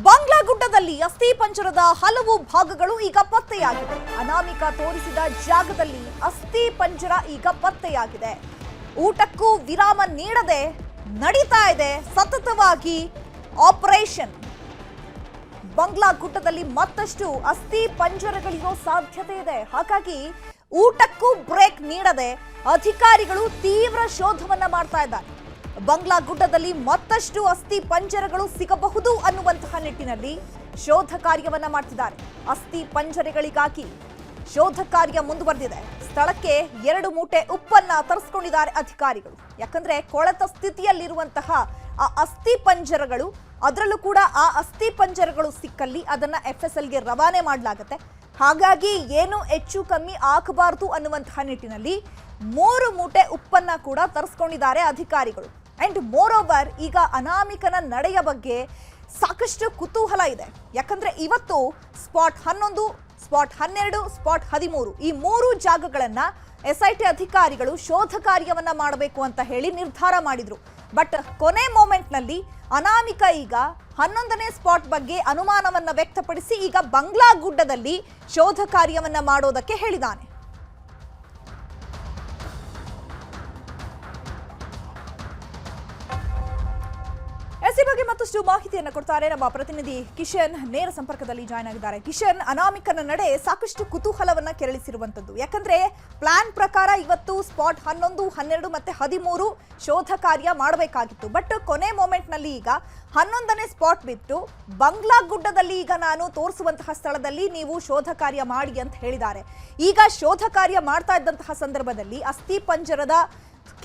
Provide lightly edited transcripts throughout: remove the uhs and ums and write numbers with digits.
ಬಾಂಗ್ಲಾಗುಡ್ಡದಲ್ಲಿ ಅಸ್ಥಿ ಪಂಜರದ ಹಲವು ಭಾಗಗಳು ಈಗ ಪತ್ತೆಯಾಗಿದೆ. ಅನಾಮಿಕ ತೋರಿಸಿದ ಜಾಗದಲ್ಲಿ ಅಸ್ಥಿ ಪಂಜರ ಈಗ ಪತ್ತೆಯಾಗಿದೆ. ಊಟಕ್ಕೂ ವಿರಾಮ ನೀಡದೆ ನಡೀತಾ ಇದೆ ಸತತವಾಗಿ ಆಪರೇಷನ್. ಬಾಂಗ್ಲಾಗುಡ್ಡದಲ್ಲಿ ಮತ್ತಷ್ಟು ಅಸ್ಥಿ ಪಂಜರಗಳಿರೋ ಸಾಧ್ಯತೆ ಇದೆ. ಹಾಗಾಗಿ ಊಟಕ್ಕೂ ಬ್ರೇಕ್ ನೀಡದೆ ಅಧಿಕಾರಿಗಳು ತೀವ್ರ ಶೋಧವನ್ನ ಮಾಡ್ತಾ ಇದ್ದಾರೆ. ಬಾಂಗ್ಲಾಗುಡ್ಡದಲ್ಲಿ ಮತ್ತಷ್ಟು ಅಸ್ಥಿ ಪಂಜರಗಳು ಸಿಗಬಹುದು ಅನ್ನುವಂತಹ ನಿಟ್ಟಿನಲ್ಲಿ ಶೋಧ ಕಾರ್ಯವನ್ನ ಮಾಡ್ತಿದ್ದಾರೆ. ಅಸ್ಥಿ ಪಂಜರಗಳಿಗಾಗಿ ಶೋಧ ಕಾರ್ಯ ಮುಂದುವರೆದಿದೆ. ಸ್ಥಳಕ್ಕೆ 2 ಮೂಟೆ ಉಪ್ಪನ್ನ ತರಿಸ್ಕೊಂಡಿದ್ದಾರೆ ಅಧಿಕಾರಿಗಳು. ಯಾಕಂದ್ರೆ ಕೊಳೆತ ಸ್ಥಿತಿಯಲ್ಲಿರುವಂತಹ ಆ ಅಸ್ಥಿ ಪಂಜರಗಳು, ಅದರಲ್ಲೂ ಕೂಡ ಆ ಅಸ್ಥಿ ಪಂಜರಗಳು ಸಿಕ್ಕಲ್ಲಿ ಅದನ್ನ FSLಗೆ ರವಾನೆ ಮಾಡಲಾಗುತ್ತೆ. ಹಾಗಾಗಿ ಏನು ಹೆಚ್ಚು ಕಮ್ಮಿ ಆಗಬಾರದು ಅನ್ನುವಂತಹ ನಿಟ್ಟಿನಲ್ಲಿ 3 ಮೂಟೆ ಉಪ್ಪನ್ನ ಕೂಡ ತರಿಸ್ಕೊಂಡಿದ್ದಾರೆ ಅಧಿಕಾರಿಗಳು. ಅಂಡ್ ಮೋರ್ ಓವರ್, ಈಗ ಅನಾಮಿಕನ ನಡೆಯ ಬಗ್ಗೆ ಸಾಕಷ್ಟು ಕುತೂಹಲ ಇದೆ. ಯಾಕಂದ್ರೆ ಇವತ್ತು ಸ್ಪಾಟ್ 11, ಸ್ಪಾಟ್ 12, ಸ್ಪಾಟ್ 13 ಈ 3 ಜಾಗಗಳನ್ನ SIT ಅಧಿಕಾರಿಗಳು ಶೋಧ ಕಾರ್ಯವನ್ನ ಮಾಡಬೇಕು ಅಂತ ಹೇಳಿ ನಿರ್ಧಾರ ಮಾಡಿದ್ರು. ಬಟ್ ಕೊನೆ ಮೂಮೆಂಟ್ ನಲ್ಲಿ ಅನಾಮಿಕ ಈಗ 11ನೇ ಸ್ಪಾಟ್ ಬಗ್ಗೆ ಅನುಮಾನವನ್ನ ವ್ಯಕ್ತಪಡಿಸಿ ಈಗ ಬಾಂಗ್ಲಾಗುಡ್ಡದಲ್ಲಿ ಶೋಧ ಕಾರ್ಯವನ್ನ ಮಾಡೋದಕ್ಕೆ ಹೇಳಿದ್ದಾನೆ. ಈ ಬಗ್ಗೆ ಮತ್ತಷ್ಟು ಮಾಹಿತಿಯನ್ನು ಕೊಡ್ತಾರೆ ನಮ್ಮ ಪ್ರತಿನಿಧಿ ಕಿಶನ್. ನೇರ ಸಂಪರ್ಕದಲ್ಲಿ ಜಾಯ್ನ್ ಆಗಿದ್ದಾರೆ. ಕಿಶನ್, ಅನಾಮಿಕನ ನಡೆ ಸಾಕಷ್ಟು ಕುತೂಹಲವನ್ನ ಕೆರಳಿಸಿರುವಂತದ್ದು. ಯಾಕಂದ್ರೆ ಪ್ಲಾನ್ ಪ್ರಕಾರ ಇವತ್ತು ಸ್ಪಾಟ್ 11, 12 ಮತ್ತೆ 13 ಶೋಧ ಕಾರ್ಯ ಮಾಡಬೇಕಾಗಿತ್ತು. ಬಟ್ ಕೊನೆ ಮೂಮೆಂಟ್ ನಲ್ಲಿ ಈಗ 11ನೇ ಸ್ಪಾಟ್ ಬಿಟ್ಟು ಬಾಂಗ್ಲಾಗುಡ್ಡದಲ್ಲಿ ಈಗ ನಾನು ತೋರಿಸುವಂತಹ ಸ್ಥಳದಲ್ಲಿ ನೀವು ಶೋಧ ಕಾರ್ಯ ಮಾಡಿ ಅಂತ ಹೇಳಿದ್ದಾರೆ. ಈಗ ಶೋಧ ಕಾರ್ಯ ಮಾಡ್ತಾ ಇದ್ದಂತಹ ಸಂದರ್ಭದಲ್ಲಿ ಅಸ್ಥಿ ಪಂಜರದ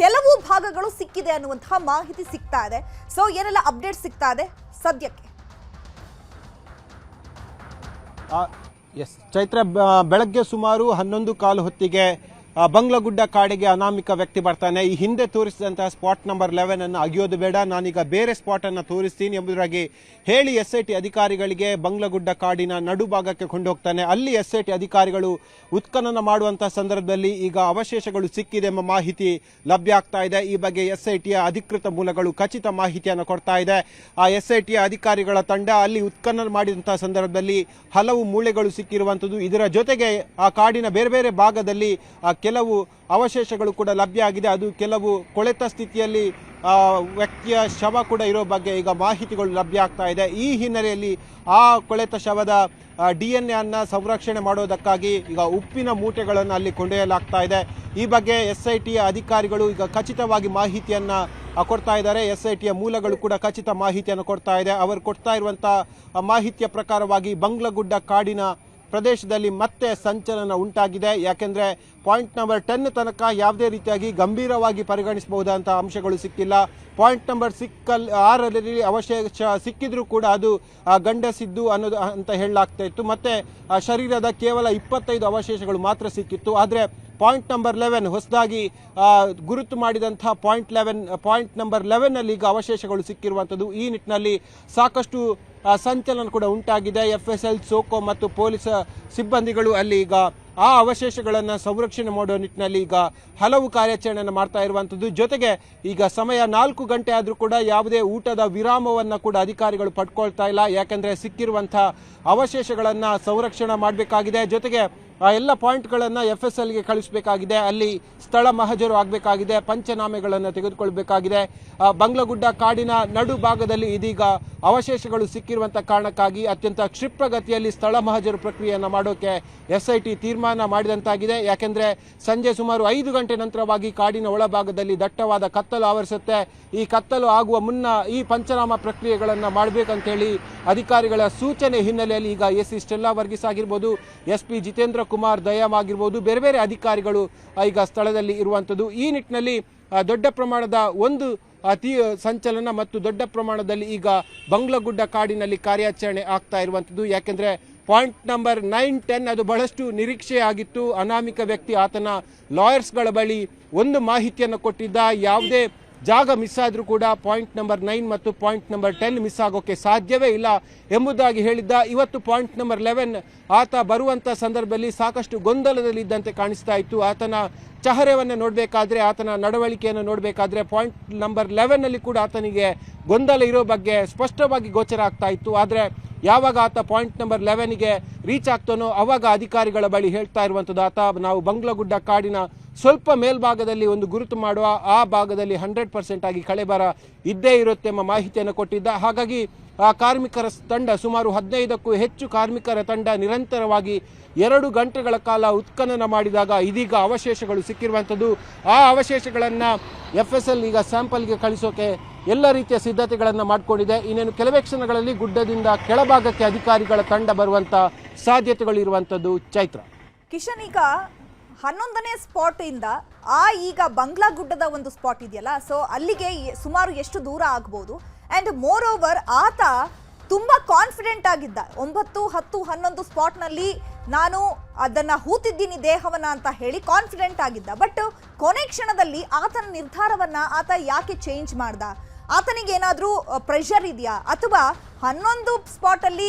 ಕೆಲವು ಭಾಗಗಳು ಸಿಕ್ಕಿದೆ ಅನ್ನುವಂತಹ ಮಾಹಿತಿ ಸಿಗ್ತಾ ಇದೆ. ಸೊ ಏನೆಲ್ಲ ಅಪ್ಡೇಟ್ ಸಿಗ್ತಾ ಇದೆ ಸದ್ಯಕ್ಕೆ? ಚೈತ್ರ, ಬೆಳಗ್ಗೆ ಸುಮಾರು 11:15 ಹೊತ್ತಿಗೆ ಬಾಂಗ್ಲಾಗುಡ್ಡ ಕಾಡಿಗೆ ಅನಾಮಿಕ ವ್ಯಕ್ತಿ ಬರ್ತಾನೆ. ಈ ಹಿಂದೆ ತೋರಿಸಿದಂತಹ ಸ್ಪಾಟ್ ನಂಬರ್ 11 ಅನ್ನು ಅಗಿಯೋದು ಬೇಡ, ನಾನೀಗ ಬೇರೆ ಸ್ಪಾಟ್ ಅನ್ನು ತೋರಿಸ್ತೀನಿ ಎಂಬುದಾಗಿ ಹೇಳಿ SIT ಅಧಿಕಾರಿಗಳಿಗೆ ಬಾಂಗ್ಲಾಗುಡ್ಡ ಕಾಡಿನ ನಡುಭಾಗಕ್ಕೆ ಕೊಂಡು ಹೋಗ್ತಾನೆ. ಅಲ್ಲಿ SIT ಅಧಿಕಾರಿಗಳು ಉತ್ಖನನ ಮಾಡುವಂತಹ ಸಂದರ್ಭದಲ್ಲಿ ಈಗ ಅವಶೇಷಗಳು ಸಿಕ್ಕಿದೆ ಎಂಬ ಮಾಹಿತಿ ಲಭ್ಯ ಆಗ್ತಾ ಇದೆ. ಈ ಬಗ್ಗೆ SITಯ ಅಧಿಕೃತ ಮೂಲಗಳು ಖಚಿತ ಮಾಹಿತಿಯನ್ನು ಕೊಡ್ತಾ ಇದೆ. ಆ SITಯ ಅಧಿಕಾರಿಗಳ ತಂಡ ಅಲ್ಲಿ ಉತ್ಖನನ ಮಾಡಿದಂತಹ ಸಂದರ್ಭದಲ್ಲಿ ಹಲವು ಮೂಳೆಗಳು ಸಿಕ್ಕಿರುವಂಥದ್ದು. ಇದರ ಜೊತೆಗೆ ಆ ಕಾಡಿನ ಬೇರೆ ಬೇರೆ ಭಾಗದಲ್ಲಿ ಕೆಲವು ಅವಶೇಷಗಳು ಕೂಡ ಲಭ್ಯ ಆಗಿದೆ. ಅದು ಕೆಲವು ಕೊಳೆತ ಸ್ಥಿತಿಯಲ್ಲಿ ವ್ಯಕ್ತಿಯ ಶವ ಕೂಡ ಇರೋ ಬಗ್ಗೆ ಈಗ ಮಾಹಿತಿಗಳು ಲಭ್ಯ ಆಗ್ತಾ ಇದೆ. ಈ ಹಿನ್ನೆಲೆಯಲ್ಲಿ ಆ ಕೊಳೆತ ಶವದ DNA ಅನ್ನು ಸಂರಕ್ಷಣೆ ಮಾಡೋದಕ್ಕಾಗಿ ಈಗ ಉಪ್ಪಿನ ಮೂಟೆಗಳನ್ನು ಅಲ್ಲಿ ಕೊಂಡೊಯ್ಯಲಾಗ್ತಾ ಇದೆ. ಈ ಬಗ್ಗೆ SITಯ ಅಧಿಕಾರಿಗಳು ಈಗ ಖಚಿತವಾಗಿ ಮಾಹಿತಿಯನ್ನು ಕೊಡ್ತಾ ಇದ್ದಾರೆ. SITಯ ಮೂಲಗಳು ಕೂಡ ಖಚಿತ ಮಾಹಿತಿಯನ್ನು ಕೊಡ್ತಾ ಇದೆ. ಅವರು ಕೊಡ್ತಾ ಇರುವಂತಹ ಮಾಹಿತಿಯ ಪ್ರಕಾರವಾಗಿ ಬಾಂಗ್ಲಾಗುಡ್ಡ ಕಾಡಿನ ಪ್ರದೇಶದಲ್ಲಿ ಮತ್ತೆ ಸಂಚಲನ ಉಂಟಾಗಿದೆ. ಯಾಕೆಂದರೆ ಪಾಯಿಂಟ್ ನಂಬರ್ 10 ತನಕ ಯಾವುದೇ ರೀತಿಯಾಗಿ ಗಂಭೀರವಾಗಿ ಪರಿಗಣಿಸಬಹುದಂಥ ಅಂಶಗಳು ಸಿಕ್ಕಿಲ್ಲ. ಪಾಯಿಂಟ್ ನಂಬರ್ 6ರಲ್ಲಿ ಅವಶೇಷ ಸಿಕ್ಕಿದ್ರೂ ಕೂಡ ಅದು ಗಂಡಸಿದ್ದು ಅನ್ನೋದು ಅಂತ ಹೇಳಲಾಗ್ತಾ ಇತ್ತು. ಮತ್ತೆ ಶರೀರದ ಕೇವಲ 25 ಅವಶೇಷಗಳು ಮಾತ್ರ ಸಿಕ್ಕಿತ್ತು. ಆದರೆ ಪಾಯಿಂಟ್ ನಂಬರ್ 11 ಹೊಸದಾಗಿ ಗುರುತು ಮಾಡಿದಂತಹ ಪಾಯಿಂಟ್ ನಂಬರ್ 11ನಲ್ಲಿ ಈಗ ಅವಶೇಷಗಳು ಸಿಕ್ಕಿರುವಂಥದ್ದು. ಈ ನಿಟ್ಟಿನಲ್ಲಿ ಸಾಕಷ್ಟು ಸಂಚಲನ ಕೂಡ ಉಂಟಾಗಿದೆ. FSL, ಸೋಕೋ ಮತ್ತು ಪೊಲೀಸ್ ಸಿಬ್ಬಂದಿಗಳು ಅಲ್ಲಿ ಈಗ ಆ ಅವಶೇಷಗಳನ್ನು ಸಂರಕ್ಷಣೆ ಮಾಡುವ ನಿಟ್ಟಿನಲ್ಲಿ ಈಗ ಹಲವು ಕಾರ್ಯಾಚರಣೆಯನ್ನು ಮಾಡ್ತಾ ಇರುವಂಥದ್ದು. ಜೊತೆಗೆ ಈಗ ಸಮಯ 4 ಗಂಟೆ ಆದರೂ ಕೂಡ ಯಾವುದೇ ಊಟದ ವಿರಾಮವನ್ನು ಕೂಡ ಅಧಿಕಾರಿಗಳು ಪಡ್ಕೊಳ್ತಾ ಇಲ್ಲ. ಯಾಕೆಂದರೆ ಸಿಕ್ಕಿರುವಂಥ ಅವಶೇಷಗಳನ್ನು ಸಂರಕ್ಷಣೆ ಮಾಡಬೇಕಾಗಿದೆ. ಜೊತೆಗೆ ಆ ಎಲ್ಲ ಪಾಯಿಂಟ್ಗಳನ್ನು FSLಗೆ ಕಳಿಸಬೇಕಾಗಿದೆ. ಅಲ್ಲಿ ಸ್ಥಳ ಮಹಜರು ಆಗಬೇಕಾಗಿದೆ, ಪಂಚನಾಮೆಗಳನ್ನು ತೆಗೆದುಕೊಳ್ಬೇಕಾಗಿದೆ. ಬಾಂಗ್ಲಾಗುಡ್ಡ ಕಾಡಿನ ನಡು ಭಾಗದಲ್ಲಿ ಇದೀಗ ಅವಶೇಷಗಳು ಸಿಕ್ಕಿರುವಂಥ ಕಾರಣಕ್ಕಾಗಿ ಅತ್ಯಂತ ಕ್ಷಿಪ್ರಗತಿಯಲ್ಲಿ ಸ್ಥಳ ಮಹಜರು ಪ್ರಕ್ರಿಯೆಯನ್ನು ಮಾಡೋಕೆ SIT ತೀರ್ಮಾನ ಮಾಡಿದಂತಾಗಿದೆ. ಯಾಕೆಂದರೆ ಸಂಜೆ ಸುಮಾರು 5 ಗಂಟೆ ನಂತರವಾಗಿ ಕಾಡಿನ ಒಳಭಾಗದಲ್ಲಿ ದಟ್ಟವಾದ ಕತ್ತಲು ಆವರಿಸುತ್ತೆ. ಈ ಕತ್ತಲು ಆಗುವ ಮುನ್ನ ಈ ಪಂಚನಾಮ ಪ್ರಕ್ರಿಯೆಗಳನ್ನು ಮಾಡಬೇಕಂತೇಳಿ ಅಧಿಕಾರಿಗಳ ಸೂಚನೆ ಹಿನ್ನೆಲೆಯಲ್ಲಿ ಈಗ AC ಸ್ಟೆಲ್ಲಾ ವರ್ಗೀಸ್ ಆಗಿರ್ಬೋದು, SP ಜಿತೇಂದ್ರ ಕುಮಾರ್ ದಯಾಮ್ ಆಗಿರ್ಬೋದು, ಬೇರೆ ಬೇರೆ ಅಧಿಕಾರಿಗಳು ಈಗ ಸ್ಥಳದಲ್ಲಿ ಇರುವಂಥದ್ದು. ಈ ನಿಟ್ಟಿನಲ್ಲಿ ದೊಡ್ಡ ಪ್ರಮಾಣದ ಒಂದು ಸಂಚಲನ ಮತ್ತು ದೊಡ್ಡ ಪ್ರಮಾಣದಲ್ಲಿ ಈಗ ಬಾಂಗ್ಲಾಗುಡ್ಡ ಕಾಡಿನಲ್ಲಿ ಕಾರ್ಯಾಚರಣೆ ಆಗ್ತಾ ಇರುವಂಥದ್ದು. ಯಾಕೆಂದರೆ ಪಾಯಿಂಟ್ ನಂಬರ್ 9, 10 ಅದು ಬಹಳಷ್ಟು ನಿರೀಕ್ಷೆ ಆಗಿತ್ತು. ಅನಾಮಿಕ ವ್ಯಕ್ತಿ ಆತನ ಲಾಯರ್ಸ್ಗಳ ಬಳಿ ಒಂದು ಮಾಹಿತಿಯನ್ನು ಕೊಟ್ಟಿದ್ದ. ಯಾವುದೇ ಜಾಗ ಮಿಸ್ ಆದರೂ ಕೂಡ ಪಾಯಿಂಟ್ ನಂಬರ್ 9 ಮತ್ತು ಪಾಯಿಂಟ್ ನಂಬರ್ 10 ಮಿಸ್ ಆಗೋಕ್ಕೆ ಸಾಧ್ಯವೇ ಇಲ್ಲ ಎಂಬುದಾಗಿ ಹೇಳಿದ್ದ. ಇವತ್ತು ಪಾಯಿಂಟ್ ನಂಬರ್ 11 ಆತ ಬರುವಂಥ ಸಂದರ್ಭದಲ್ಲಿ ಸಾಕಷ್ಟು ಗೊಂದಲದಲ್ಲಿದ್ದಂತೆ ಕಾಣಿಸ್ತಾ ಇತ್ತು. ಆತನ ಚಹರೆಯನ್ನು ನೋಡಬೇಕಾದ್ರೆ, ಆತನ ನಡವಳಿಕೆಯನ್ನು ನೋಡಬೇಕಾದ್ರೆ ಪಾಯಿಂಟ್ ನಂಬರ್ 11ನಲ್ಲಿ ಕೂಡ ಆತನಿಗೆ ಗೊಂದಲ ಇರೋ ಬಗ್ಗೆ ಸ್ಪಷ್ಟವಾಗಿ ಗೋಚರ ಆಗ್ತಾ ಇತ್ತು. ಆದರೆ ಯಾವಾಗ ಆತ ಪಾಯಿಂಟ್ ನಂಬರ್ 11ಗೆ ರೀಚ್ ಆಗ್ತಾನೋ ಅವಾಗ ಅಧಿಕಾರಿಗಳ ಬಳಿ ಹೇಳ್ತಾ ಇರುವಂಥದ್ದು, ಆತ ನಾವು ಬಂಗ್ಲಗುಡ್ಡ ಕಾಡಿನ ಸ್ವಲ್ಪ ಮೇಲ್ಭಾಗದಲ್ಲಿ ಒಂದು ಗುರುತು ಮಾಡುವ ಆ ಭಾಗದಲ್ಲಿ 100% ಆಗಿ ಕಳೆಬರ ಇದ್ದೇ ಇರುತ್ತೆ ಎಂಬ ಮಾಹಿತಿಯನ್ನು ಕೊಟ್ಟಿದ್ದ. ಹಾಗಾಗಿ ಆ ಕಾರ್ಮಿಕರ ತಂಡ, ಸುಮಾರು 15ಕ್ಕೂ ಹೆಚ್ಚು ಕಾರ್ಮಿಕರ ತಂಡ ನಿರಂತರವಾಗಿ 2 ಗಂಟೆಗಳ ಕಾಲ ಉತ್ಖನನ ಮಾಡಿದಾಗ ಇದೀಗ ಅವಶೇಷಗಳು ಸಿಕ್ಕಿರುವಂಥದ್ದು. ಆ ಅವಶೇಷಗಳನ್ನು FSL ಈಗ ಸ್ಯಾಂಪಲ್ಗೆ ಕಳಿಸೋಕೆ ಎಲ್ಲ ರೀತಿಯ ಸಿದ್ಧತೆಗಳನ್ನು ಮಾಡಿಕೊಂಡಿದೆ. ಇನ್ನೇನು ಕೆಲವೇ ಕ್ಷಣಗಳಲ್ಲಿ ಗುಡ್ಡದಿಂದ ಕೆಳಭಾಗಕ್ಕೆ ಅಧಿಕಾರಿಗಳ ತಂಡ ಬರುವಂಥ ಸಾಧ್ಯತೆಗಳು ಇರುವಂಥದ್ದು. ಚೈತ್ರ. ಕಿಶನ್, ಈಗ 11ನೇ ಸ್ಪಾಟ್ ಇಂದ ಈಗ ಬಂಗ್ಲಾ ಗುಡ್ಡದ ಒಂದು ಸ್ಪಾಟ್ ಇದೆಯಲ್ಲ, ಸೊ ಅಲ್ಲಿಗೆ ಸುಮಾರು ಎಷ್ಟು ದೂರ ಆಗ್ಬೋದು? ಅಂಡ್ ಮೋರ್ ಓವರ್ ಆತ ತುಂಬಾ ಕಾನ್ಫಿಡೆಂಟ್ ಆಗಿದ್ದ, 9, 10, 11 ಸ್ಪಾಟ್ನಲ್ಲಿ ನಾನು ಅದನ್ನ ಹೂತಿದ್ದೀನಿ ದೇಹವನ್ನ ಅಂತ ಹೇಳಿ ಕಾನ್ಫಿಡೆಂಟ್ ಆಗಿದ್ದ. ಬಟ್ ಕೊನೆ ಕ್ಷಣದಲ್ಲಿ ಆತನ ನಿರ್ಧಾರವನ್ನ ಆತ ಯಾಕೆ ಚೇಂಜ್ ಮಾಡ್ದ? ಆತನಿಗೆ ಏನಾದರೂ ಪ್ರೆಷರ್ ಇದೆಯಾ, ಅಥವಾ 11 ಸ್ಪಾಟಲ್ಲಿ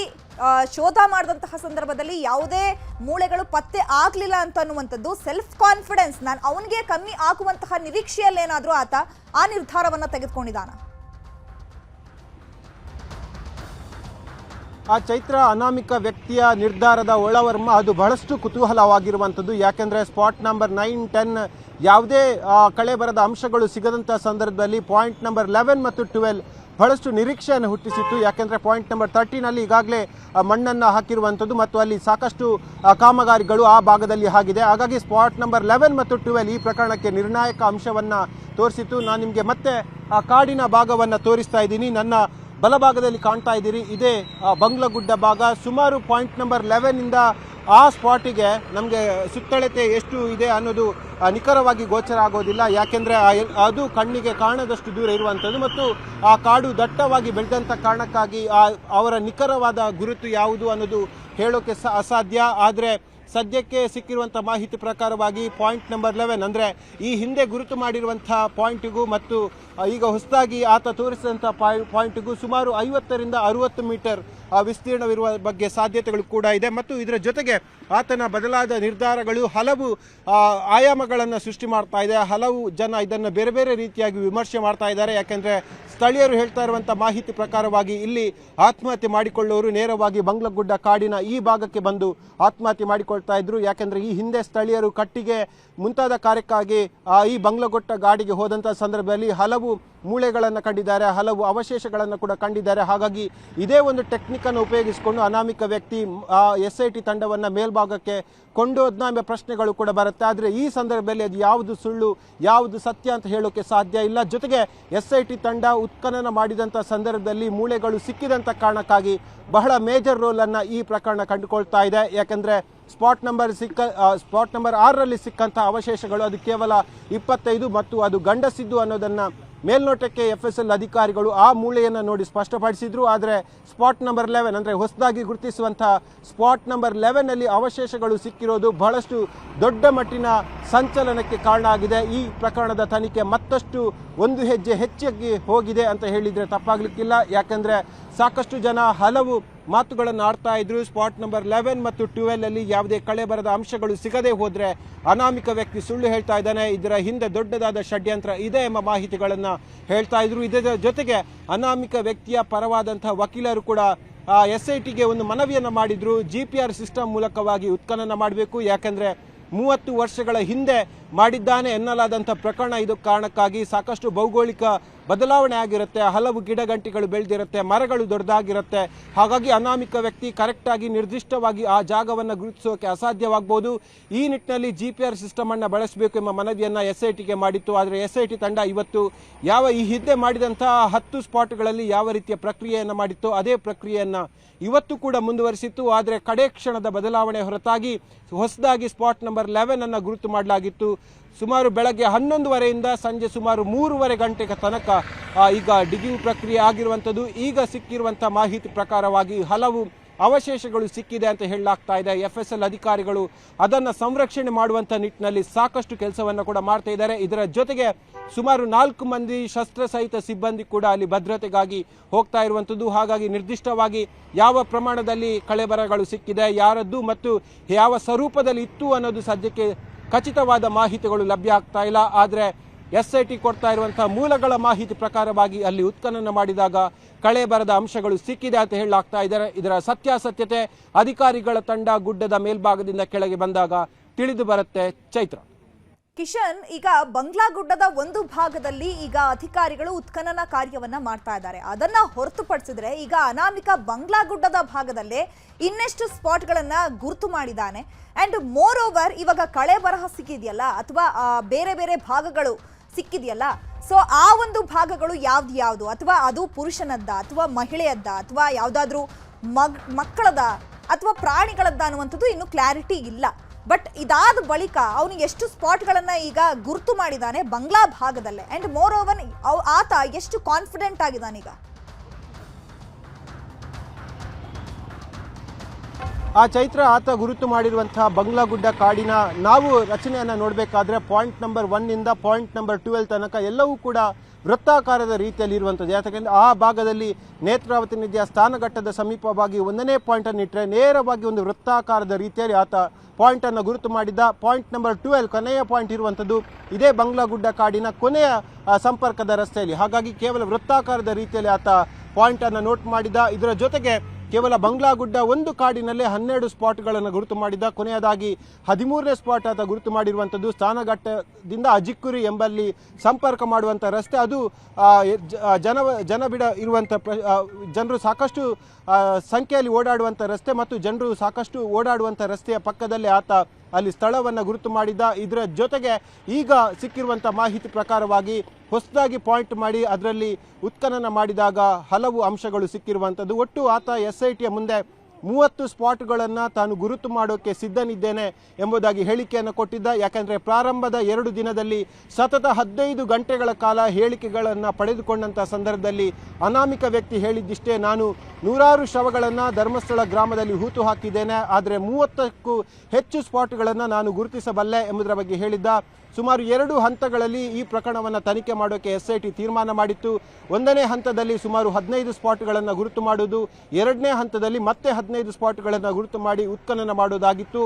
ಶೋಧ ಮಾಡಿದಂತಹ ಸಂದರ್ಭದಲ್ಲಿ ಯಾವುದೇ ಮೂಳೆಗಳು ಪತ್ತೆ ಆಗಲಿಲ್ಲ ಅಂತ ಅನ್ನುವಂಥದ್ದು ಸೆಲ್ಫ್ ಕಾನ್ಫಿಡೆನ್ಸ್, ನಾನು ಅವನಿಗೆ ಕಮ್ಮಿ ಆಗುವಂತಹ ನಿರೀಕ್ಷೆಯಲ್ಲಿ ಏನಾದರೂ ಆತ ಆ ನಿರ್ಧಾರವನ್ನು ತೆಗೆದುಕೊಂಡಿದ್ದಾನ? ಆ ಚೈತ್ರ, ಅನಾಮಿಕ ವ್ಯಕ್ತಿಯ ನಿರ್ಧಾರದ ಒಳವರ್ಮ ಅದು ಬಹಳಷ್ಟು ಕುತೂಹಲವಾಗಿರುವಂಥದ್ದು. ಯಾಕೆಂದರೆ ಸ್ಪಾಟ್ ನಂಬರ್ 9, 10 ಯಾವುದೇ ಕಳೆಬರದ ಅಂಶಗಳು ಸಿಗದಂಥ ಸಂದರ್ಭದಲ್ಲಿ ಪಾಯಿಂಟ್ ನಂಬರ್ 11 ಮತ್ತು 12 ಬಹಳಷ್ಟು ನಿರೀಕ್ಷೆಯನ್ನು ಹುಟ್ಟಿಸಿತ್ತು. ಯಾಕೆಂದರೆ ಪಾಯಿಂಟ್ ನಂಬರ್ 13ನಲ್ಲಿ ಈಗಾಗಲೇ ಮಣ್ಣನ್ನು ಹಾಕಿರುವಂಥದ್ದು ಮತ್ತು ಅಲ್ಲಿ ಸಾಕಷ್ಟು ಕಾಮಗಾರಿಗಳು ಆ ಭಾಗದಲ್ಲಿ ಆಗಿದೆ. ಹಾಗಾಗಿ ಸ್ಪಾಟ್ ನಂಬರ್ 11 ಮತ್ತು 12 ಈ ಪ್ರಕರಣಕ್ಕೆ ನಿರ್ಣಾಯಕ ಅಂಶವನ್ನು ತೋರಿಸಿತ್ತು. ನಾನು ನಿಮಗೆ ಮತ್ತೆ ಆ ಕಾಡಿನ ಭಾಗವನ್ನು ತೋರಿಸ್ತಾ ಇದ್ದೀನಿ. ನನ್ನ ಬಲಭಾಗದಲ್ಲಿ ಕಾಣ್ತಾ ಇದ್ದೀರಿ, ಇದೇ ಬಂಗ್ಲಗುಡ್ಡ ಭಾಗ. ಸುಮಾರು ಪಾಯಿಂಟ್ ನಂಬರ್ 11ಇಂದ ಆ ಸ್ಪಾಟಿಗೆ ನಮಗೆ ಸುತ್ತಳತೆ ಎಷ್ಟು ಇದೆ ಅನ್ನೋದು ನಿಖರವಾಗಿ ಗೋಚರ ಆಗೋದಿಲ್ಲ. ಯಾಕೆಂದರೆ ಅದು ಕಣ್ಣಿಗೆ ಕಾಣದಷ್ಟು ದೂರ ಇರುವಂಥದ್ದು ಮತ್ತು ಆ ಕಾಡು ದಟ್ಟವಾಗಿ ಬೆಳೆದಂಥ ಕಾರಣಕ್ಕಾಗಿ ಅವರ ನಿಖರವಾದ ಗುರುತು ಯಾವುದು ಅನ್ನೋದು ಹೇಳೋಕ್ಕೆ ಅಸಾಧ್ಯ. ಆದರೆ ಸದ್ಯಕ್ಕೆ ಸಿಕ್ಕಿರುವಂಥ ಮಾಹಿತಿ ಪ್ರಕಾರವಾಗಿ ಪಾಯಿಂಟ್ ನಂಬರ್ 11 ಅಂದರೆ ಈ ಹಿಂದೆ ಗುರುತು ಮಾಡಿರುವಂಥ ಪಾಯಿಂಟಿಗೂ ಮತ್ತು ಈಗ ಹೊಸದಾಗಿ ಆತ ತೋರಿಸಿದಂಥ ಪಾಯಿಂಟಿಗೂ ಸುಮಾರು 50ರಿಂದ 60 ಮೀಟರ್ ವಿಸ್ತೀರ್ಣವಿರುವ ಬಗ್ಗೆ ಸಾಧ್ಯತೆಗಳು ಕೂಡ ಇದೆ. ಮತ್ತು ಇದರ ಜೊತೆಗೆ ಆತನ ಬದಲಾದ ನಿರ್ಧಾರಗಳು ಹಲವು ಆಯಾಮಗಳನ್ನು ಸೃಷ್ಟಿ ಮಾಡ್ತಾ ಇದೆ. ಹಲವು ಜನ ಇದನ್ನು ಬೇರೆ ಬೇರೆ ರೀತಿಯಾಗಿ ವಿಮರ್ಶೆ ಮಾಡ್ತಾ ಇದ್ದಾರೆ. ಯಾಕೆಂದರೆ ಸ್ಥಳೀಯರು ಹೇಳ್ತಾ ಇರುವಂಥ ಮಾಹಿತಿ ಪ್ರಕಾರವಾಗಿ ಇಲ್ಲಿ ಆತ್ಮಹತ್ಯೆ ಮಾಡಿಕೊಳ್ಳೋರು ನೇರವಾಗಿ ಬಂಗ್ಲಗುಡ್ಡ ಕಾಡಿನ ಈ ಭಾಗಕ್ಕೆ ಬಂದು ಆತ್ಮಹತ್ಯೆ ಮಾಡಿಕೊಳ್ತಾ ಇದ್ರು. ಯಾಕೆಂದರೆ ಈ ಹಿಂದೆ ಸ್ಥಳೀಯರು ಕಟ್ಟಿಗೆ ಮುಂತಾದ ಕಾರ್ಯಕ್ಕಾಗಿ ಈ ಬಂಗ್ಲಗುಡ್ಡ ಗಾಡಿಗೆ ಹೋದಂಥ ಸಂದರ್ಭದಲ್ಲಿ ಹಲವು ಮೂಳೆಗಳನ್ನು ಕಂಡಿದ್ದಾರೆ, ಹಲವು ಅವಶೇಷಗಳನ್ನು ಕೂಡ ಕಂಡಿದ್ದಾರೆ. ಹಾಗಾಗಿ ಇದೇ ಒಂದು ಟೆಕ್ನಿಕನ್ನು ಉಪಯೋಗಿಸಿಕೊಂಡು ಅನಾಮಿಕ ವ್ಯಕ್ತಿ SIT ತಂಡವನ್ನು ಮೇಲ್ಭಾಗಕ್ಕೆ ಕೊಂಡೋದ್ನ ಎಂಬ ಪ್ರಶ್ನೆಗಳು ಕೂಡ ಬರುತ್ತೆ. ಆದರೆ ಈ ಸಂದರ್ಭದಲ್ಲಿ ಅದು ಯಾವುದು ಸುಳ್ಳು ಯಾವುದು ಸತ್ಯ ಅಂತ ಹೇಳೋಕ್ಕೆ ಸಾಧ್ಯ ಇಲ್ಲ. ಜೊತೆಗೆ SIT ತಂಡ ಉತ್ಖನನ ಮಾಡಿದಂಥ ಸಂದರ್ಭದಲ್ಲಿ ಮೂಳೆಗಳು ಸಿಕ್ಕಿದಂಥ ಕಾರಣಕ್ಕಾಗಿ ಬಹಳ ಮೇಜರ್ ರೋಲನ್ನು ಈ ಪ್ರಕರಣ ಕಂಡುಕೊಳ್ತಾ ಇದೆ. ಯಾಕೆಂದರೆ ಸ್ಪಾಟ್ ನಂಬರ್ 6ರಲ್ಲಿ ಸಿಕ್ಕಂಥ ಅವಶೇಷಗಳು ಅದು ಕೇವಲ 25 ಮತ್ತು ಅದು ಗಂಡಸಿದ್ದು ಅನ್ನೋದನ್ನು ಮೇಲ್ನೋಟಕ್ಕೆ FSL ಅಧಿಕಾರಿಗಳು ಆ ಮೂಳೆಯನ್ನು ನೋಡಿ ಸ್ಪಷ್ಟಪಡಿಸಿದ್ರು. ಆದರೆ ಸ್ಪಾಟ್ ನಂಬರ್ 11 ಅಂದರೆ ಹೊಸದಾಗಿ ಗುರುತಿಸುವಂಥ ಸ್ಪಾಟ್ ನಂಬರ್ 11ನಲ್ಲಿ ಅವಶೇಷಗಳು ಸಿಕ್ಕಿರೋದು ಬಹಳಷ್ಟು ದೊಡ್ಡ ಮಟ್ಟಿನ ಸಂಚಲನಕ್ಕೆ ಕಾರಣ ಆಗಿದೆ. ಈ ಪ್ರಕರಣದ ತನಿಖೆ ಮತ್ತಷ್ಟು ಒಂದು ಹೆಜ್ಜೆ ಹೆಚ್ಚಾಗಿ ಹೋಗಿದೆ ಅಂತ ಹೇಳಿದರೆ ತಪ್ಪಾಗಲಿಕ್ಕಿಲ್ಲ. ಯಾಕೆಂದರೆ ಸಾಕಷ್ಟು ಜನ ಹಲವು ಮಾತುಗಳನ್ನು ಆಡ್ತಾ ಇದ್ರು. ಸ್ಪಾಟ್ ನಂಬರ್ 11 ಮತ್ತು 12ಅಲ್ಲಿ ಯಾವುದೇ ಕಳೆಬರದ ಅಂಶಗಳು ಸಿಗದೆ ಹೋದರೆ ಅನಾಮಿಕ ವ್ಯಕ್ತಿ ಸುಳ್ಳು ಹೇಳ್ತಾ ಇದ್ದಾನೆ, ಇದರ ಹಿಂದೆ ದೊಡ್ಡದಾದ ಷಡ್ಯಂತ್ರ ಇದೆ ಎಂಬ ಮಾಹಿತಿಗಳನ್ನು ಹೇಳ್ತಾ ಇದ್ರು. ಇದರ ಜೊತೆಗೆ ಅನಾಮಿಕ ವ್ಯಕ್ತಿಯ ಪರವಾದಂತಹ ವಕೀಲರು ಕೂಡ SITಗೆ ಒಂದು ಮನವಿಯನ್ನು ಮಾಡಿದ್ರು. GPR ಸಿಸ್ಟಮ್ ಮೂಲಕವಾಗಿ ಉತ್ಖನನ ಮಾಡಬೇಕು. ಯಾಕೆಂದರೆ 30 ವರ್ಷಗಳ ಹಿಂದೆ ಮಾಡಿದ್ದಾನೆ ಎನ್ನಲಾದಂಥ ಪ್ರಕರಣ. ಇದು ಕಾರಣಕ್ಕಾಗಿ ಸಾಕಷ್ಟು ಭೌಗೋಳಿಕ ಬದಲಾವಣೆ ಆಗಿರುತ್ತೆ, ಹಲವು ಗಿಡಗಂಟಿಗಳು ಬೆಳೆದಿರುತ್ತೆ, ಮರಗಳು ದೊಡ್ಡದಾಗಿರುತ್ತೆ. ಹಾಗಾಗಿ ಅನಾಮಿಕ ವ್ಯಕ್ತಿ ಕರೆಕ್ಟಾಗಿ ನಿರ್ದಿಷ್ಟವಾಗಿ ಆ ಜಾಗವನ್ನು ಗುರುತಿಸೋಕೆ ಅಸಾಧ್ಯವಾಗಬಹುದು. ಈ ನಿಟ್ಟಿನಲ್ಲಿ GPR ಸಿಸ್ಟಮನ್ನು ಬಳಸಬೇಕು ಎಂಬ ಮನವಿಯನ್ನು SITಗೆ ಮಾಡಿತ್ತು. ಆದರೆ SIT ತಂಡ ಇವತ್ತು ಈ ಹಿಂದೆ ಮಾಡಿದಂಥ 10 ಸ್ಪಾಟ್ಗಳಲ್ಲಿ ಯಾವ ರೀತಿಯ ಪ್ರಕ್ರಿಯೆಯನ್ನು ಮಾಡಿತ್ತು ಅದೇ ಪ್ರಕ್ರಿಯೆಯನ್ನು ಇವತ್ತು ಕೂಡ ಮುಂದುವರಿಸಿತ್ತು. ಆದರೆ ಕಡೆ ಕ್ಷಣದ ಬದಲಾವಣೆ ಹೊರತಾಗಿ ಹೊಸದಾಗಿ ಸ್ಪಾಟ್ ನಂಬರ್ 11 ಗುರುತು ಮಾಡಲಾಗಿತ್ತು. ಸುಮಾರು ಬೆಳಗ್ಗೆ 11:30ಯಿಂದ ಸಂಜೆ ಸುಮಾರು 3:30 ಗಂಟೆಗೆ ತನಕ ಈಗ ಡಿಗ್ಗಿಂಗ್ ಪ್ರಕ್ರಿಯೆ ಆಗಿರುವಂಥದ್ದು. ಈಗ ಸಿಕ್ಕಿರುವಂಥ ಮಾಹಿತಿ ಪ್ರಕಾರವಾಗಿ ಹಲವು ಅವಶೇಷಗಳು ಸಿಕ್ಕಿದೆ ಅಂತ ಹೇಳಲಾಗ್ತಾ ಇದೆ. FSL ಅಧಿಕಾರಿಗಳು ಅದನ್ನು ಸಂರಕ್ಷಣೆ ಮಾಡುವಂಥ ನಿಟ್ಟಿನಲ್ಲಿ ಸಾಕಷ್ಟು ಕೆಲಸವನ್ನು ಕೂಡ ಮಾಡ್ತಾ ಇದ್ದಾರೆ. ಇದರ ಜೊತೆಗೆ ಸುಮಾರು 4 ಮಂದಿ ಶಸ್ತ್ರಸಹಿತ ಸಿಬ್ಬಂದಿ ಕೂಡ ಅಲ್ಲಿ ಭದ್ರತೆಗಾಗಿ ಹೋಗ್ತಾ ಇರುವಂಥದ್ದು. ಹಾಗಾಗಿ ನಿರ್ದಿಷ್ಟವಾಗಿ ಯಾವ ಪ್ರಮಾಣದಲ್ಲಿ ಕಳೆಬರಗಳು ಸಿಕ್ಕಿದೆ, ಯಾರದ್ದು ಮತ್ತು ಯಾವ ಸ್ವರೂಪದಲ್ಲಿ ಇತ್ತು ಅನ್ನೋದು ಸದ್ಯಕ್ಕೆ ಖಚಿತವಾದ ಮಾಹಿತಿಗಳು ಲಭ್ಯ ಆಗ್ತಾ ಇಲ್ಲ. ಆದರೆ SIT ಕೊಡ್ತಾ ಇರುವಂತಹ ಮೂಲಗಳ ಮಾಹಿತಿ ಪ್ರಕಾರವಾಗಿ ಅಲ್ಲಿ ಉತ್ಖನನ ಮಾಡಿದಾಗ ಕಳೆಬರದ ಅಂಶಗಳು ಸಿಕ್ಕಿದೆ ಅಂತ ಹೇಳಲಾಗ್ತಾ ಇದ್ದಾರೆ. ಇದರ ಸತ್ಯಾಸತ್ಯತೆ ಅಧಿಕಾರಿಗಳ ತಂಡ ಗುಡ್ಡದ ಮೇಲ್ಭಾಗದಿಂದ ಕೆಳಗೆ ಬಂದಾಗ ತಿಳಿದು ಬರುತ್ತೆ. ಚೈತ್ರ. ಕಿಶನ್, ಈಗ ಬಂಗ್ಲಾ ಗುಡ್ಡದ ಒಂದು ಭಾಗದಲ್ಲಿ ಈಗ ಅಧಿಕಾರಿಗಳು ಉತ್ಖನನ ಕಾರ್ಯವನ್ನ ಮಾಡ್ತಾ ಇದ್ದಾರೆ. ಅದನ್ನ ಹೊರತುಪಡಿಸಿದ್ರೆ ಈಗ ಅನಾಮಿಕ ಬಂಗ್ಲಾ ಗುಡ್ಡದ ಭಾಗದಲ್ಲೇ ಇನ್ನೆಷ್ಟು ಸ್ಪಾಟ್ಗಳನ್ನ ಗುರುತು ಮಾಡಿದ್ದಾನೆ. ಅಂಡ್ ಮೋರ್ ಓವರ್ ಇವಾಗ ಕಳೆ ಬರಹ ಸಿಕ್ಕಿದೆಯಲ್ಲ ಅಥವಾ ಬೇರೆ ಬೇರೆ ಭಾಗಗಳು ಸಿಕ್ಕಿದೆಯಲ್ಲ, ಸೊ ಆ ಒಂದು ಭಾಗಗಳು ಯಾವ್ದು ಅಥವಾ ಅದು ಪುರುಷನದ್ದ ಅಥವಾ ಮಹಿಳೆಯದ್ದ ಅಥವಾ ಯಾವ್ದಾದ್ರೂ ಮಕ್ಕಳದ ಅಥವಾ ಪ್ರಾಣಿಗಳದ್ದ ಅನ್ನುವಂಥದ್ದು ಇನ್ನು ಕ್ಲಾರಿಟಿ ಇಲ್ಲ. ಬಟ್ ಇದಾದ ಬಳಿಕ ಅವನು ಎಷ್ಟು ಸ್ಪಾಟ್ಗಳನ್ನ ಈಗ ಗುರುತು ಮಾಡಿದ್ದಾನೆ ಬಂಗ್ಲಾ ಭಾಗದಲ್ಲೇ, ಅಂಡ್ ಮೋರ್ ಓವರ್ ಆತ ಎಷ್ಟು ಕಾನ್ಫಿಡೆಂಟ್ ಆಗಿದ್ದಾನೆ ಈಗ? ಚೈತ್ರ, ಆತ ಗುರುತು ಮಾಡಿರುವಂತಹ ಬಂಗ್ಲಾ ಗುಡ್ಡ ಕಾಡಿನ ನಾವು ರಚನೆಯನ್ನು ನೋಡಬೇಕಾದ್ರೆ ಪಾಯಿಂಟ್ ನಂಬರ್ 1 ಇಂದ ಪಾಯಿಂಟ್ ನಂಬರ್ 12 ತನಕ ಎಲ್ಲವೂ ಕೂಡ ವೃತ್ತಾಕಾರದ ರೀತಿಯಲ್ಲಿ ಇರುವಂಥದ್ದು. ಯಾಕಂದರೆ ಆ ಭಾಗದಲ್ಲಿ ನೇತ್ರಾವತಿ ನದಿಯ ಸ್ಥಾನಘಟ್ಟದ ಸಮೀಪವಾಗಿ 1ನೇ ಪಾಯಿಂಟನ್ನು ಇಟ್ಟರೆ ನೇರವಾಗಿ ಒಂದು ವೃತ್ತಾಕಾರದ ರೀತಿಯಲ್ಲಿ ಆತ ಪಾಯಿಂಟನ್ನು ಗುರುತು ಮಾಡಿದ್ದ. ಪಾಯಿಂಟ್ ನಂಬರ್ 12 ಕೊನೆಯ ಪಾಯಿಂಟ್ ಇರುವಂಥದ್ದು ಇದೇ ಬಂಗ್ಲಾ ಗುಡ್ಡ ಕಾಡಿನ ಕೊನೆಯ ಸಂಪರ್ಕದ ರಸ್ತೆಯಲ್ಲಿ. ಹಾಗಾಗಿ ಕೇವಲ ವೃತ್ತಾಕಾರದ ರೀತಿಯಲ್ಲಿ ಆತ ಪಾಯಿಂಟನ್ನು ನೋಟ್ ಮಾಡಿದ್ದ. ಇದರ ಜೊತೆಗೆ ಕೇವಲ ಬಂಗ್ಲಾ ಗುಡ್ಡ ಒಂದು ಕಾಡಿನಲ್ಲೇ 12 ಸ್ಪಾಟ್ಗಳನ್ನು ಗುರುತು ಮಾಡಿದ್ದ. ಕೊನೆಯದಾಗಿ 13ನೇ ಸ್ಪಾಟ್ ಆತ ಗುರುತು ಮಾಡಿರುವಂಥದ್ದು ಸ್ಥಾನಘಟ್ಟದಿಂದ ಅಜಿಕ್ಕುರಿ ಎಂಬಲ್ಲಿ ಸಂಪರ್ಕ ಮಾಡುವಂಥ ರಸ್ತೆ. ಅದು ಜನಬಿಡ ಇರುವಂಥ ಜನರು ಸಾಕಷ್ಟು ಸಂಖ್ಯೆಯಲ್ಲಿ ಓಡಾಡುವಂಥ ರಸ್ತೆ ಮತ್ತು ಜನರು ಸಾಕಷ್ಟು ಓಡಾಡುವಂಥ ರಸ್ತೆಯ ಪಕ್ಕದಲ್ಲೇ ಆತ ಅಲ್ಲಿ ಸ್ಥಳವನ್ನು ಗುರುತು ಮಾಡಿದ್ದ. ಇದರ ಜೊತೆಗೆ ಈಗ ಸಿಕ್ಕಿರುವಂಥ ಮಾಹಿತಿ ಪ್ರಕಾರವಾಗಿ ಹೊಸದಾಗಿ ಪಾಯಿಂಟ್ ಮಾಡಿ ಅದರಲ್ಲಿ ಉತ್ಖನನ ಮಾಡಿದಾಗ ಹಲವು ಅಂಶಗಳು ಸಿಕ್ಕಿರುವಂಥದ್ದು. ಒಟ್ಟು ಆತ SITಯ ಮುಂದೆ 30 ಸ್ಪಾಟ್ಗಳನ್ನು ತಾನು ಗುರುತು ಮಾಡೋಕ್ಕೆ ಸಿದ್ಧನಿದ್ದೇನೆ ಎಂಬುದಾಗಿ ಹೇಳಿಕೆಯನ್ನು ಕೊಟ್ಟಿದ್ದ. ಯಾಕೆಂದರೆ ಪ್ರಾರಂಭದ 2 ದಿನದಲ್ಲಿ ಸತತ 15 ಗಂಟೆಗಳ ಕಾಲ ಹೇಳಿಕೆಗಳನ್ನು ಪಡೆದುಕೊಂಡಂಥ ಸಂದರ್ಭದಲ್ಲಿ ಅನಾಮಿಕ ವ್ಯಕ್ತಿ ಹೇಳಿದ್ದಿಷ್ಟೇ, ನಾನು 100 ಶವಗಳನ್ನು ಧರ್ಮಸ್ಥಳ ಗ್ರಾಮದಲ್ಲಿ ಹೂತು ಹಾಕಿದ್ದೇನೆ, ಆದರೆ 30ಕ್ಕೂ ಹೆಚ್ಚು ಸ್ಪಾಟ್ಗಳನ್ನು ನಾನು ಗುರುತಿಸಬಲ್ಲೆ ಎಂಬುದರ ಬಗ್ಗೆ ಹೇಳಿದ್ದ. ಸುಮಾರು 2 ಹಂತಗಳಲ್ಲಿ ಈ ಪ್ರಕರಣವನ್ನು ತನಿಖೆ ಮಾಡೋಕ್ಕೆ SIT ತೀರ್ಮಾನ ಮಾಡಿತ್ತು. 1ನೇ ಹಂತದಲ್ಲಿ ಸುಮಾರು 15 ಸ್ಪಾಟ್ಗಳನ್ನು ಗುರುತು ಮಾಡುವುದು, 2ನೇ ಹಂತದಲ್ಲಿ ಮತ್ತೆ 15 ಸ್ಪಾಟ್ಗಳನ್ನು ಗುರುತು ಮಾಡಿ ಉತ್ಖನನ ಮಾಡುವುದಾಗಿತ್ತು.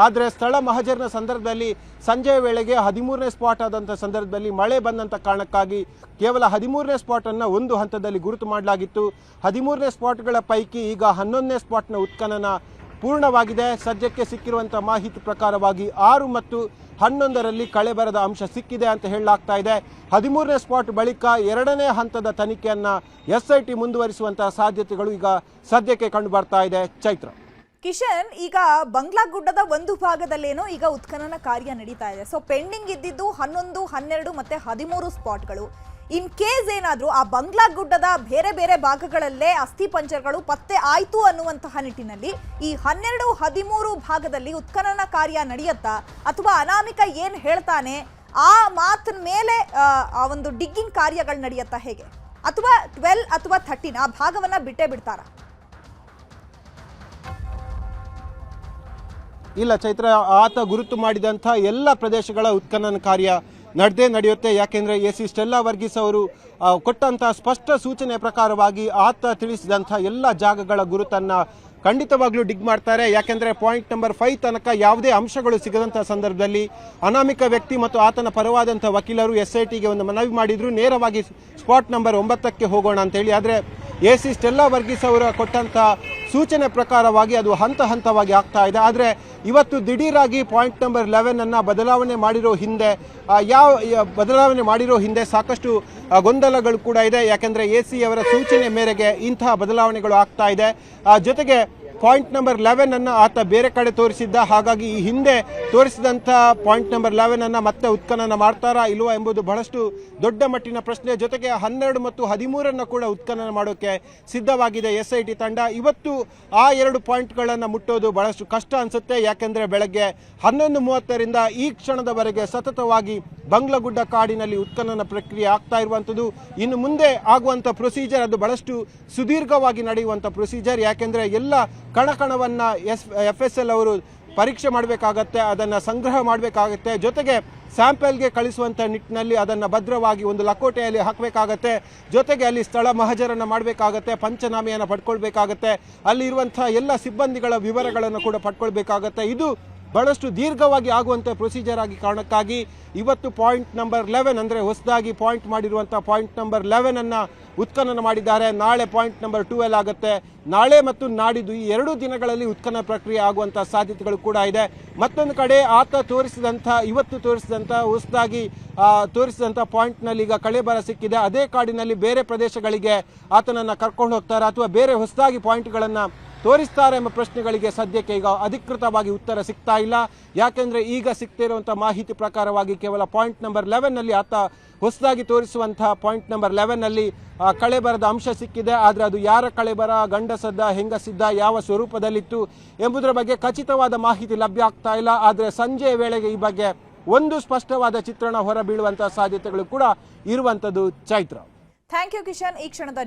ಆದರೆ ಸ್ಥಳ ಮಹಜರ್ನ ಸಂದರ್ಭದಲ್ಲಿ ಸಂಜೆಯ ವೇಳೆಗೆ 13ನೇ ಸ್ಪಾಟ್ ಆದಂಥ ಸಂದರ್ಭದಲ್ಲಿ ಮಳೆ ಬಂದಂಥ ಕಾರಣಕ್ಕಾಗಿ ಕೇವಲ 13ನೇ ಸ್ಪಾಟನ್ನು ಒಂದು ಹಂತದಲ್ಲಿ ಗುರುತು ಮಾಡಲಾಗಿತ್ತು. 13ನೇ ಸ್ಪಾಟ್ಗಳ ಪೈಕಿ ಈಗ 11ನೇ ಸ್ಪಾಟ್ನ ಉತ್ಖನನ ಪೂರ್ಣವಾಗಿದೆ. ಸದ್ಯಕ್ಕೆ ಸಿಕ್ಕಿರುವಂಥ ಮಾಹಿತಿ ಪ್ರಕಾರವಾಗಿ 6 ಮತ್ತು 11ರಲ್ಲಿ ಕಳೆಬರದ ಅಂಶ ಸಿಕ್ಕಿದೆ ಅಂತ ಹೇಳಲಾಗ್ತಾ ಇದೆ. 13ನೇ ಸ್ಪಾಟ್ ಬಳಿಕ 2ನೇ ಹಂತದ ತನಿಖೆಯನ್ನು SIT ಮುಂದುವರಿಸುವಂತಹ ಸಾಧ್ಯತೆಗಳು ಈಗ ಸದ್ಯಕ್ಕೆ ಕಂಡು ಬರ್ತಾ ಇದೆ. ಚೈತ್ರ. ಕಿಶನ್, ಈಗ ಬಂಗ್ಲಾ ಗುಡ್ಡದ ಒಂದು ಭಾಗದಲ್ಲೇನೋ ಈಗ ಉತ್ಖನನ ಕಾರ್ಯ ನಡೀತಾ ಇದೆ. ಸೊ ಪೆಂಡಿಂಗ್ ಇದ್ದಿದ್ದು 11, 12 ಮತ್ತೆ 13 ಸ್ಪಾಟ್ಗಳು. ಇನ್ ಕೇಸ್ ಏನಾದರೂ ಆ ಬಂಗ್ಲಾ ಗುಡ್ಡದ ಬೇರೆ ಬೇರೆ ಭಾಗಗಳಲ್ಲೇ ಅಸ್ಥಿ ಪಂಜರಗಳು ಪತ್ತೆ ಆಯ್ತು ಅನ್ನುವಂತಹ ನಿಟ್ಟಿನಲ್ಲಿ ಈ 12, 13 ಭಾಗದಲ್ಲಿ ಉತ್ಖನನ ಕಾರ್ಯ ನಡೆಯುತ್ತಾ ಅಥವಾ ಅನಾಮಿಕ ಏನ್ ಹೇಳ್ತಾನೆ ಆ ಮಾತಿನ ಮೇಲೆ ಆ ಒಂದು ಡಿಗ್ಗಿಂಗ್ ಕಾರ್ಯಗಳು ನಡೆಯುತ್ತಾ ಹೇಗೆ? ಅಥವಾ 12 ಅಥವಾ 13 ಆ ಭಾಗವನ್ನ ಬಿಟ್ಟೇ ಬಿಡ್ತಾರ? ಇಲ್ಲ ಚೈತ್ರ, ಆತ ಗುರುತು ಮಾಡಿದಂಥ ಎಲ್ಲ ಪ್ರದೇಶಗಳ ಉತ್ಖನನ ಕಾರ್ಯ ನಡೆಯುತ್ತೆ. ಯಾಕೆಂದರೆ AC ಸ್ಟೆಲ್ಲಾ ವರ್ಗೀಸ್ ಅವರು ಕೊಟ್ಟಂಥ ಸ್ಪಷ್ಟ ಸೂಚನೆ ಪ್ರಕಾರವಾಗಿ ಆತ ತಿಳಿಸಿದಂಥ ಎಲ್ಲ ಜಾಗಗಳ ಗುರುತನ್ನು ಖಂಡಿತವಾಗ್ಲೂ ಡಿಗ್ ಮಾಡ್ತಾರೆ. ಯಾಕೆಂದರೆ ಪಾಯಿಂಟ್ ನಂಬರ್ 5 ತನಕ ಯಾವುದೇ ಅಂಶಗಳು ಸಿಗದಂಥ ಸಂದರ್ಭದಲ್ಲಿ ಅನಾಮಿಕ ವ್ಯಕ್ತಿ ಮತ್ತು ಆತನ ಪರವಾದಂಥ ವಕೀಲರು SITಗೆ ಒಂದು ಮನವಿ ಮಾಡಿದ್ರು, ನೇರವಾಗಿ ಸ್ಪಾಟ್ ನಂಬರ್ 9ಕ್ಕೆ ಹೋಗೋಣ ಅಂತೇಳಿ. ಆದರೆ AC ಸ್ಟೆಲ್ಲಾ ವರ್ಗೀಸ್ ಅವರು ಕೊಟ್ಟಂಥ ಸೂಚನೆ ಪ್ರಕಾರವಾಗಿ ಅದು ಹಂತ ಹಂತವಾಗಿ ಆಗ್ತಾ ಇದೆ. ಆದರೆ ಇವತ್ತು ದಿಢೀರಾಗಿ ಪಾಯಿಂಟ್ ನಂಬರ್ 11 ಬದಲಾವಣೆ ಮಾಡಿರೋ ಹಿಂದೆ ಸಾಕಷ್ಟು ಗೊಂದಲಗಳು ಕೂಡ ಇದೆ. ಯಾಕೆಂದರೆ AC ಅವರ ಸೂಚನೆ ಮೇರೆಗೆ ಇಂತಹ ಬದಲಾವಣೆಗಳು ಆಗ್ತಾ ಇದೆ. ಜೊತೆಗೆ ಪಾಯಿಂಟ್ ನಂಬರ್ 11 ಆತ ಬೇರೆ ಕಡೆ ತೋರಿಸಿದ್ದ. ಹಾಗಾಗಿ ಈ ಹಿಂದೆ ತೋರಿಸಿದಂಥ ಪಾಯಿಂಟ್ ನಂಬರ್ 11 ಮತ್ತೆ ಉತ್ಖನನ ಮಾಡ್ತಾರಾ ಇಲ್ವಾ ಎಂಬುದು ಬಹಳಷ್ಟು ದೊಡ್ಡ ಮಟ್ಟಿನ ಪ್ರಶ್ನೆ. ಜೊತೆಗೆ 12 ಮತ್ತು 13 ಕೂಡ ಉತ್ಖನನ ಮಾಡೋಕ್ಕೆ ಸಿದ್ಧವಾಗಿದೆ SIT ತಂಡ. ಇವತ್ತು ಆ 2 ಪಾಯಿಂಟ್ಗಳನ್ನು ಮುಟ್ಟೋದು ಬಹಳಷ್ಟು ಕಷ್ಟ ಅನಿಸುತ್ತೆ. ಯಾಕೆಂದರೆ ಬೆಳಗ್ಗೆ 11:30ರಿಂದ ಈ ಕ್ಷಣದವರೆಗೆ ಸತತವಾಗಿ ಬಂಗ್ಲಗುಡ್ಡ ಕಾಡಿನಲ್ಲಿ ಉತ್ಖನನ ಪ್ರಕ್ರಿಯೆ ಆಗ್ತಾ ಇರುವಂಥದ್ದು. ಇನ್ನು ಮುಂದೆ ಆಗುವಂಥ ಪ್ರೊಸೀಜರ್ ಅದು ಬಹಳಷ್ಟು ಸುದೀರ್ಘವಾಗಿ ನಡೆಯುವಂಥ ಪ್ರೊಸೀಜರ್. ಯಾಕೆಂದರೆ ಎಲ್ಲ ಕಣಕಣವನ್ನು FSL ಅವರು ಪರೀಕ್ಷೆ ಮಾಡಬೇಕಾಗತ್ತೆ, ಅದನ್ನು ಸಂಗ್ರಹ ಮಾಡಬೇಕಾಗತ್ತೆ, ಜೊತೆಗೆ ಸ್ಯಾಂಪಲ್ಗೆ ಕಳಿಸುವಂಥ ನಿಟ್ಟಿನಲ್ಲಿ ಅದನ್ನು ಭದ್ರವಾಗಿ ಒಂದು ಲಕೋಟೆಯಲ್ಲಿ ಹಾಕಬೇಕಾಗತ್ತೆ, ಜೊತೆಗೆ ಅಲ್ಲಿ ಸ್ಥಳ ಮಹಜರನ್ನು ಮಾಡಬೇಕಾಗತ್ತೆ, ಪಂಚನಾಮೆಯನ್ನು ಪಡ್ಕೊಳ್ಬೇಕಾಗತ್ತೆ, ಅಲ್ಲಿರುವಂಥ ಎಲ್ಲ ಸಿಬ್ಬಂದಿಗಳ ವಿವರಗಳನ್ನು ಕೂಡ ಪಡ್ಕೊಳ್ಬೇಕಾಗತ್ತೆ. ಇದು ಬಹಳಷ್ಟು ದೀರ್ಘವಾಗಿ ಆಗುವಂಥ ಪ್ರೊಸೀಜರ್ ಆಗಿ ಕಾರಣಕ್ಕಾಗಿ ಇವತ್ತು ಪಾಯಿಂಟ್ ನಂಬರ್ 11 ಅಂದರೆ ಹೊಸದಾಗಿ ಪಾಯಿಂಟ್ ಮಾಡಿರುವಂಥ ಪಾಯಿಂಟ್ ನಂಬರ್ 11 ಅನ್ನು ಉತ್ಖನನ ಮಾಡಿದ್ದಾರೆ. ನಾಳೆ ಪಾಯಿಂಟ್ ನಂಬರ್ 12 ಆಗುತ್ತೆ. ನಾಳೆ ಮತ್ತು ನಾಡಿದ್ದು ಈ 2 ದಿನಗಳಲ್ಲಿ ಉತ್ಖನನ ಪ್ರಕ್ರಿಯೆ ಆಗುವಂಥ ಸಾಧ್ಯತೆಗಳು ಕೂಡ ಇದೆ. ಮತ್ತೊಂದು ಕಡೆ ಆತ ಇವತ್ತು ತೋರಿಸಿದಂಥ ಹೊಸದಾಗಿ ತೋರಿಸಿದಂಥ ಪಾಯಿಂಟ್ನಲ್ಲಿ ಈಗ ಕಳೆಬರ ಸಿಕ್ಕಿದೆ. ಅದೇ ಕಾಡಿನಲ್ಲಿ ಬೇರೆ ಪ್ರದೇಶಗಳಿಗೆ ಆತನನ್ನು ಕರ್ಕೊಂಡು ಹೋಗ್ತಾರೆ ಅಥವಾ ಬೇರೆ ಹೊಸದಾಗಿ ಪಾಯಿಂಟ್ಗಳನ್ನು ತೋರಿಸ್ತಾರೆ ಎಂಬ ಪ್ರಶ್ನೆಗಳಿಗೆ ಸದ್ಯಕ್ಕೆ ಈಗ ಅಧಿಕೃತವಾಗಿ ಉತ್ತರ ಸಿಗ್ತಾ ಇಲ್ಲ. ಯಾಕೆಂದರೆ ಈಗ ಸಿಗ್ತಿರುವಂಥ ಮಾಹಿತಿ ಪ್ರಕಾರವಾಗಿ ಕೇವಲ ಪಾಯಿಂಟ್ ನಂಬರ್ 11ನಲ್ಲಿ ಆತ ಹೊಸದಾಗಿ ತೋರಿಸುವಂಥ ಪಾಯಿಂಟ್ ನಂಬರ್ 11ನಲ್ಲಿ ಕಳೆಬರದ ಅಂಶ ಸಿಕ್ಕಿದೆ. ಆದರೆ ಅದು ಯಾರ ಕಳೆಬರ, ಗಂಡಸದ್ದ, ಹೆಂಗಸಿದ್ದ, ಯಾವ ಸ್ವರೂಪದಲ್ಲಿತ್ತು ಎಂಬುದರ ಬಗ್ಗೆ ಖಚಿತವಾದ ಮಾಹಿತಿ ಲಭ್ಯ ಆಗ್ತಾ ಇಲ್ಲ. ಆದರೆ ಸಂಜೆಯ ವೇಳೆಗೆ ಈ ಬಗ್ಗೆ ಒಂದು ಸ್ಪಷ್ಟವಾದ ಚಿತ್ರಣ ಹೊರಬೀಳುವಂಥ ಸಾಧ್ಯತೆಗಳು ಕೂಡ ಇರುವಂಥದ್ದು. Chaitra, thank you Kishan. ಈ ಕ್ಷಣದ